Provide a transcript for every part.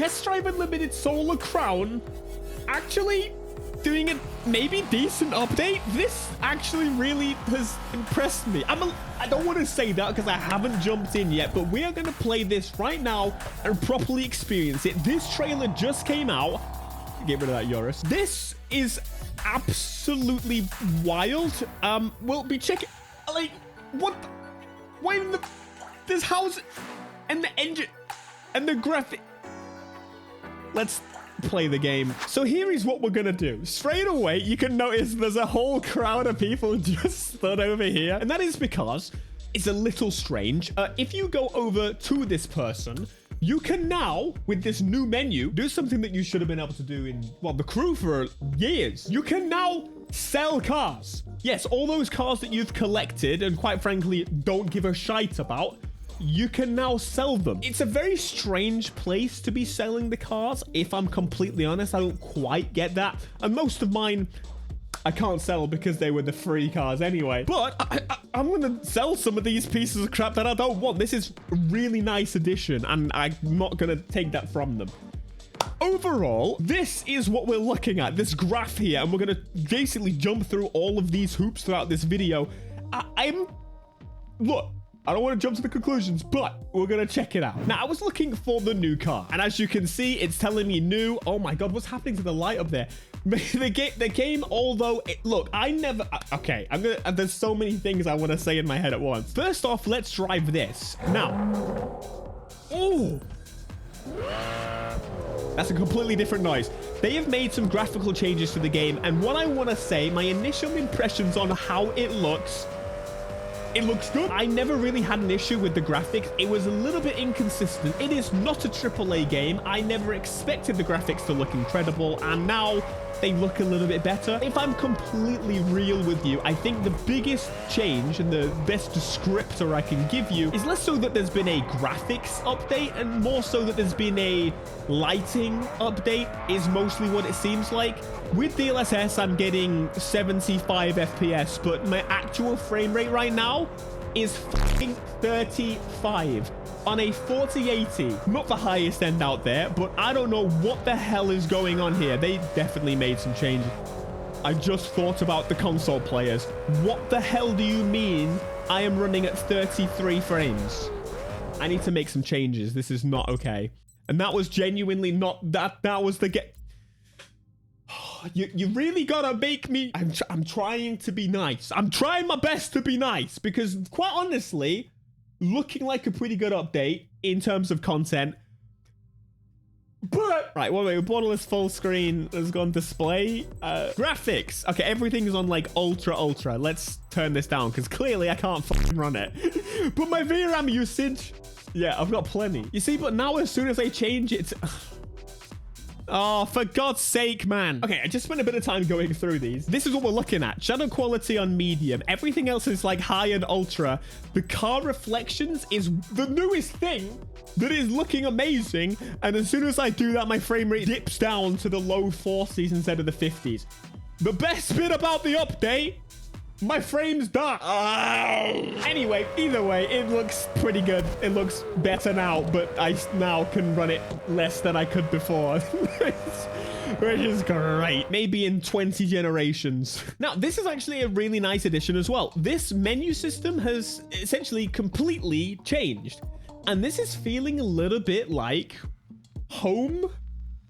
Test Drive Unlimited Solar Crown actually doing a maybe decent update. This actually really has impressed me. I don't want to say that because I haven't jumped in yet, but we are going to play this right now and properly experience it. This trailer just came out. Get rid of that Urus. This is absolutely wild. We'll be checking, like, what the, why in the, this house and the engine and the graphic. Let's play the game. So here is what we're gonna do. Straight away, you can notice there's a whole crowd of people just stood over here, and that is because it's a little strange. If you go over to this person, you can now, with this new menu, do something that you should have been able to do in, well, the crew for years. You can now sell cars. Yes, all those cars that you've collected and quite frankly don't give a shite about, you can now sell them. It's a very strange place to be selling the cars. If I'm completely honest, I don't quite get that. And most of mine, I can't sell because they were the free cars anyway. But I'm going to sell some of these pieces of crap that I don't want. This is a really nice addition, and I'm not going to take that from them. Overall, this is what we're looking at, this graph here, and we're going to basically jump through all of these hoops throughout this video. Look, I don't want to jump to the conclusions, but we're going to check it out. Now, I was looking for the new car, and as you can see, it's telling me new. Oh my God, what's happening to the light up there? The game, although, look, I never, okay, there's so many things I want to say in my head at once. First off, let's drive this. Now, oh, that's a completely different noise. They have made some graphical changes to the game, and what I want to say, my initial impressions on how it looks good. I never really had an issue with the graphics. It was a little bit inconsistent. It is not a AAA game. I never expected the graphics to look incredible, and now they look a little bit better. If I'm completely real with you, I think the biggest change and the best descriptor I can give you is less so that there's been a graphics update and more so that there's been a lighting update is mostly what it seems like. With DLSS, I'm getting 75 FPS, but my actual frame rate right now is fucking 35 on a 4080. Not the highest end out there, but I don't know what the hell is going on here. They definitely made some changes. I just thought about the console players. What the hell do you mean I am running at 33 frames? I need to make some changes. This is not okay. And that was genuinely not that was the get. You really gotta make me. I'm trying to be nice. I'm trying my best to be nice because, quite honestly, looking like a pretty good update in terms of content. But right, wait, borderless full screen has gone display. Graphics. Okay, everything's on like ultra. Let's turn this down because clearly I can't fucking run it. But my VRAM usage, yeah, I've got plenty. You see, but now as soon as I change it. Oh, for God's sake, man. Okay, I just spent a bit of time going through these. This is what we're looking at. Shadow quality on medium. Everything else is like high and ultra. The car reflections is the newest thing that is looking amazing. And as soon as I do that, my frame rate dips down to the low 40s instead of the 50s. The best bit about the update, my frame's dark. Anyway, either way, it looks pretty good. It looks better now, but I now can run it less than I could before. Which is great. Maybe in 20 generations. Now, this is actually a really nice addition as well. This menu system has essentially completely changed. And this is feeling a little bit like home.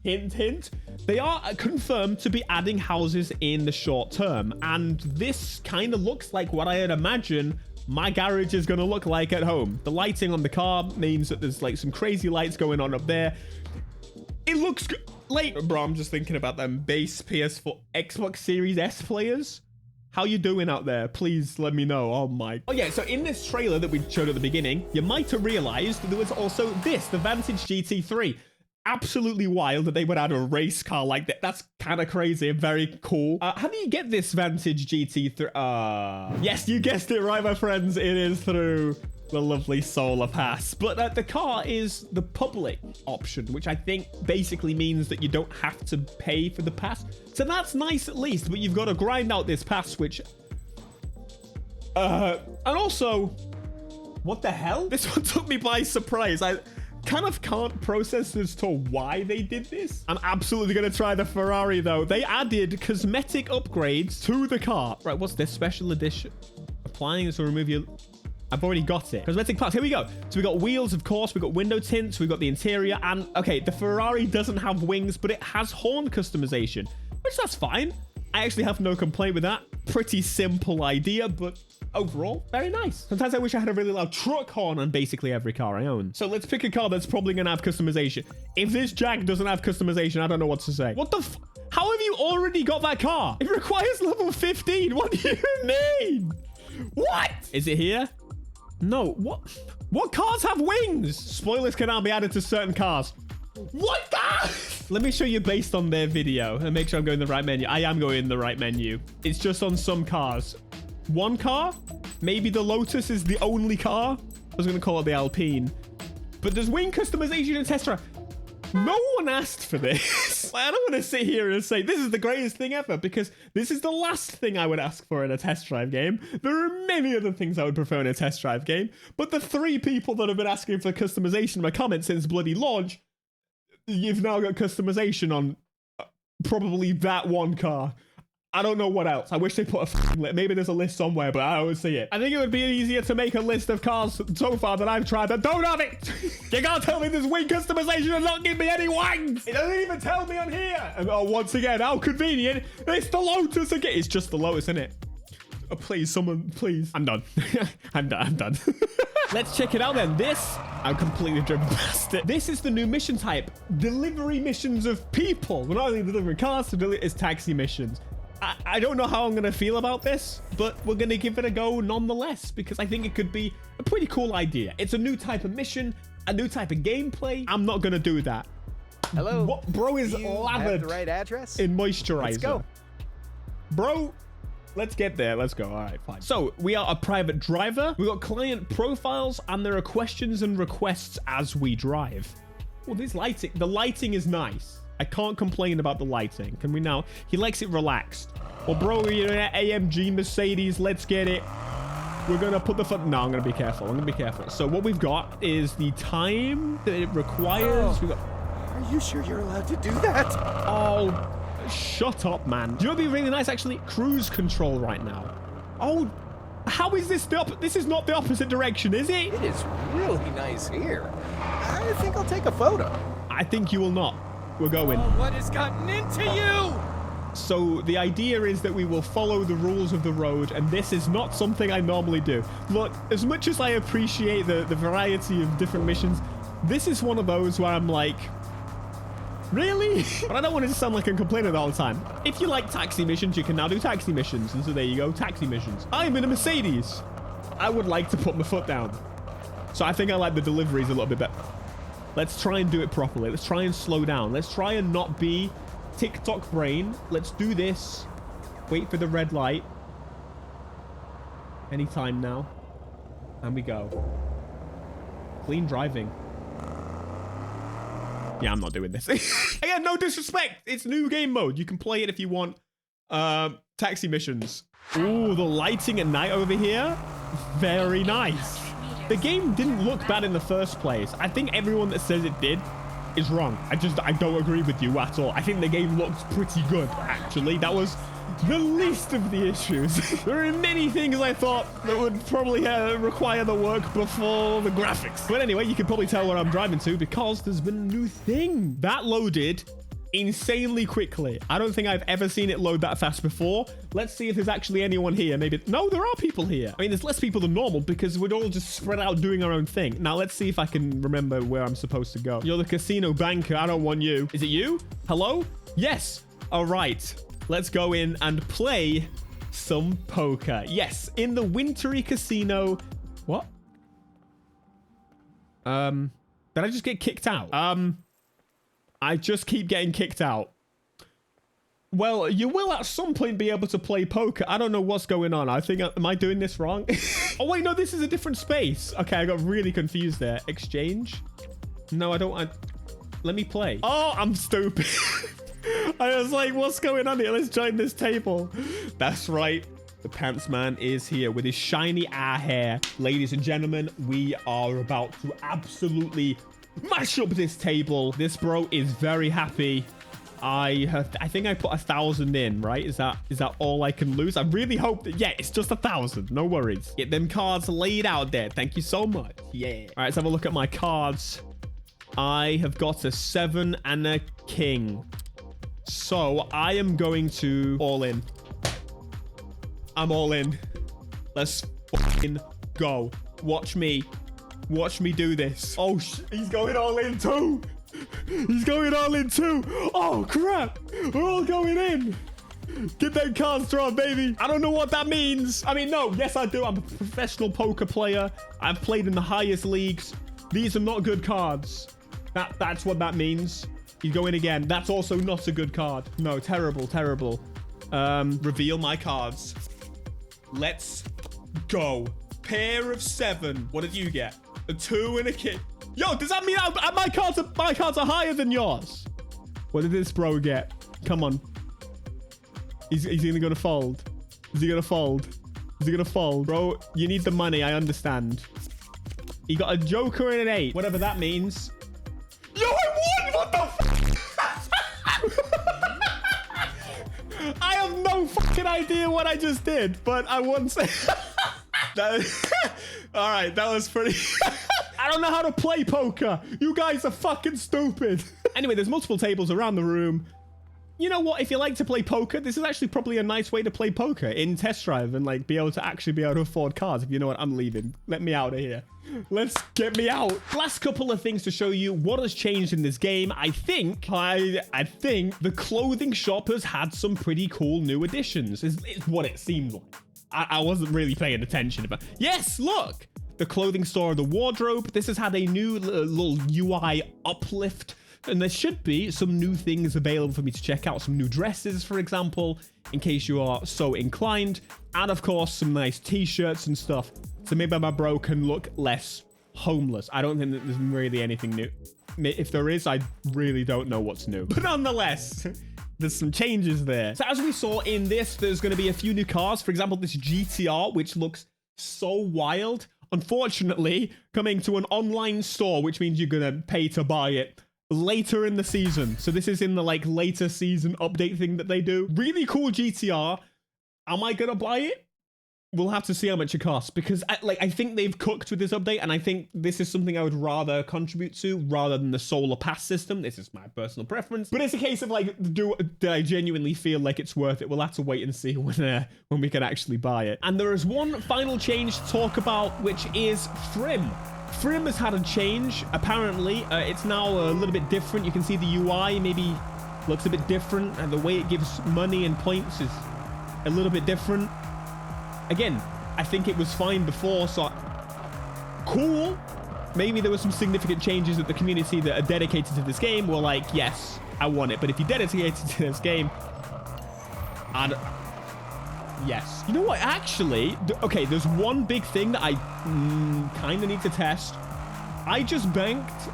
Hint, hint. They are confirmed to be adding houses in the short term. And this kind of looks like what I'd imagine my garage is going to look like at home. The lighting on the car means that there's like some crazy lights going on up there. It looks good. Like, bro, I'm just thinking about them base PS4 Xbox Series S players. How you doing out there? Please let me know. Oh my. Oh yeah, so in this trailer that we showed at the beginning, you might have realized there was also this, the Vantage GT3. Absolutely wild that they would add a race car like that. That's kind of crazy and very cool. How do you get this Vantage GT3? Yes, you guessed it right, my friends. It is through the lovely Solar Pass. But the car is the public option, which I think basically means that you don't have to pay for the pass. So that's nice at least, but you've got to grind out this pass, which... and also... What the hell? This one took me by surprise. kind of can't process as to why they did this. I'm absolutely going to try the Ferrari, though. They added cosmetic upgrades to the car. Right, what's this? Special edition. Applying this will remove your... I've already got it. Cosmetic parts. Here we go. So we got wheels, of course. We got window tints. We got the interior. And, okay, the Ferrari doesn't have wings, but it has horn customization, which that's fine. I actually have no complaint with that. Pretty simple idea, but overall, very nice. Sometimes I wish I had a really loud truck horn on basically every car I own. So let's pick a car that's probably going to have customization. If this Jag doesn't have customization, I don't know what to say. What the f... How have you already got that car? It requires level 15. What do you mean? What? Is it here? No. What cars have wings? Spoilers can now be added to certain cars. What the? Let me show you based on their video and make sure I'm going in the right menu. I am going in the right menu. It's just on some cars. One car? Maybe the Lotus is the only car? I was going to call it the Alpine. But there's wing customization in test drive. No one asked for this. I don't want to sit here and say this is the greatest thing ever, because this is the last thing I would ask for in a test drive game. There are many other things I would prefer in a test drive game, but the 3 people that have been asking for customization in my comments since bloody launch, you've now got customization on probably that one car. I don't know what else. I wish they put a list. Maybe there's a list somewhere, but I don't see it. I think it would be easier to make a list of cars so far that I've tried that don't have it. You can't tell me there's wing customization and not give me any wings. It doesn't even tell me on here. And once again, how convenient. It's the Lotus again. It's just the Lotus, isn't it? Oh, please, someone, please. I'm done. I'm done. Let's check it out then. I'm completely driven past it. This is the new mission type. Delivery missions of people. We're not only delivering cars, it's taxi missions. I don't know how I'm going to feel about this, but we're going to give it a go nonetheless, because I think it could be a pretty cool idea. It's a new type of mission, a new type of gameplay. I'm not going to do that. Hello. What, bro is lathered the right address? in moisturizer. Let's go. Bro, let's get there. Let's go. All right, fine. So we are a private driver. We got client profiles, and there are questions and requests as we drive. Well, this lighting, the lighting is nice. I can't complain about the lighting. Can we now? He likes it relaxed. Well, bro, you're an AMG Mercedes. Let's get it. We're going to put the foot. No, I'm going to be careful. I'm going to be careful. So what we've got is the time that it requires. Oh, are you sure you're allowed to do that? Oh, shut up, man. Do you know what'd be really nice, actually? Cruise control right now. Oh, how is this this is not the opposite direction, is it? It is really nice here. I think I'll take a photo. I think you will not. We're going. Oh, what has gotten into you? So the idea is that we will follow the rules of the road, and this is not something I normally do. Look, as much as I appreciate the variety of different missions, this is one of those where I'm like, really? But I don't want it to sound like I'm complaining all the time. If you like taxi missions, you can now do taxi missions. And so there you go, taxi missions. I'm in a Mercedes. I would like to put my foot down. So I think I like the deliveries a little bit better. Let's try and do it properly. Let's try and slow down. Let's try and not be TikTok brain. Let's do this. Wait for the red light. Anytime now. And we go. Clean driving. Yeah, I'm not doing this. Again, no disrespect. It's new game mode. You can play it if you want. Taxi missions. Ooh, the lighting at night over here. Very nice. The game didn't look bad in the first place. I think everyone that says it did is wrong. I don't agree with you at all. I think the game looked pretty good, actually. That was the least of the issues. There are many things I thought that would probably require the work before the graphics. But anyway, you can probably tell where I'm driving to because there's been a new thing. That loaded insanely quickly. I don't think I've ever seen it load that fast before. Let's see if there's actually anyone here. Maybe. No, there are people here. I mean, there's less people than normal because we're all just spread out doing our own thing. Now, let's see if I can remember where I'm supposed to go. You're the casino banker. I don't want you. Is it you? Hello? Yes. All right. Let's go in and play some poker. Yes, in the wintry casino. What? Did I just get kicked out? I just keep getting kicked out. Well, you will at some point be able to play poker. I don't know what's going on. I think, am I doing this wrong? Oh, wait, no, this is a different space. Okay, I got really confused there. Exchange? No, I don't. Let me play. Oh, I'm stupid. I was like, what's going on here? Let's join this table. That's right. The Pants Man is here with his shiny hair. Ladies and gentlemen, we are about to absolutely mash up this table. This bro is very happy. I think I put 1,000 in, right? Is that all I can lose? I really hope that, yeah, it's just 1,000. No worries. Get them cards laid out there. Thank you so much. Yeah. All right, let's have a look at my cards. I have got a 7 and a king. So I am going to all in. I'm all in. Let's fucking go. Watch me. Watch me do this. Oh, he's going all in too. He's going all in too. Oh, crap. We're all going in. Get them cards drawn, baby. I don't know what that means. I mean, no. Yes, I do. I'm a professional poker player. I've played in the highest leagues. These are not good cards. That's what that means. He's going again. That's also not a good card. No, terrible, terrible. Reveal my cards. Let's go. Pair of 7. What did you get? A 2 and a king. Yo, does that mean my cards are higher than yours? What did this bro get? Come on. He's either gonna fold. Is he gonna fold? Is he gonna fold? Bro, you need the money. I understand. He got a joker and an 8. Whatever that means. Yo, I won! What the f? I have no fucking idea what I just did, but I won. All right, that was pretty... I don't know how to play poker. You guys are fucking stupid. Anyway, there's multiple tables around the room. You know what? If you like to play poker, this is actually probably a nice way to play poker in test drive and like be able to afford cards. If you know what, I'm leaving. Let me out of here. Let's get me out. Last couple of things to show you what has changed in this game. I think the clothing shop has had some pretty cool new additions. Is what it seemed like. I wasn't really paying attention, but yes, look. The clothing store, the wardrobe. This has had a new little UI uplift. And there should be some new things available for me to check out. Some new dresses, for example, in case you are so inclined. And of course, some nice t-shirts and stuff. So maybe my bro can look less homeless. I don't think that there's really anything new. If there is, I really don't know what's new. But nonetheless, there's some changes there. So as we saw in this, there's going to be a few new cars. For example, this GTR, which looks so wild. Unfortunately, coming to an online store, which means you're going to pay to buy it later in the season. So this is in the like later season update thing that they do. Really cool GTR. Am I going to buy it? We'll have to see how much it costs because I think they've cooked with this update and I think this is something I would rather contribute to rather than the solar pass system. This is my personal preference, but it's a case of like, do I genuinely feel like it's worth it? We'll have to wait and see when we can actually buy it. And there is one final change to talk about, which is Frim. Frim has had a change. Apparently, it's now a little bit different. You can see the UI maybe looks a bit different and the way it gives money and points is a little bit different. Again, I think it was fine before, so cool. Maybe there were some significant changes that the community that are dedicated to this game were like, yes, I want it. But if you're dedicated to this game, yes. You know what? Actually, okay, there's one big thing that I kind of need to test. I just banked,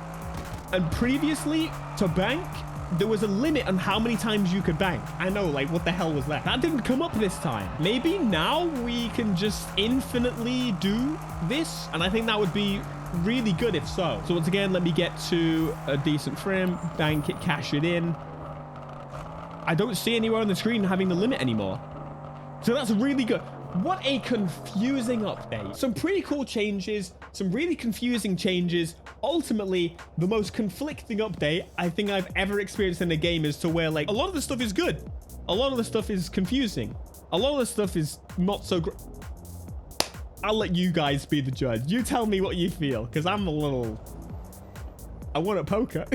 and previously to bank, there was a limit on how many times you could bank. I know, like, what the hell was that? That didn't come up this time. Maybe now we can just infinitely do this, and I think that would be really good if so. So once again, let me get to a decent frame, bank it, cash it in. I don't see anywhere on the screen having the limit anymore. So that's really good. What a confusing update. Some pretty cool changes, some really confusing changes. Ultimately, the most conflicting update I think I've ever experienced in a game is to where like a lot of the stuff is good. A lot of the stuff is confusing. A lot of the stuff is not so great. I'll let you guys be the judge. You tell me what you feel because I want a poker.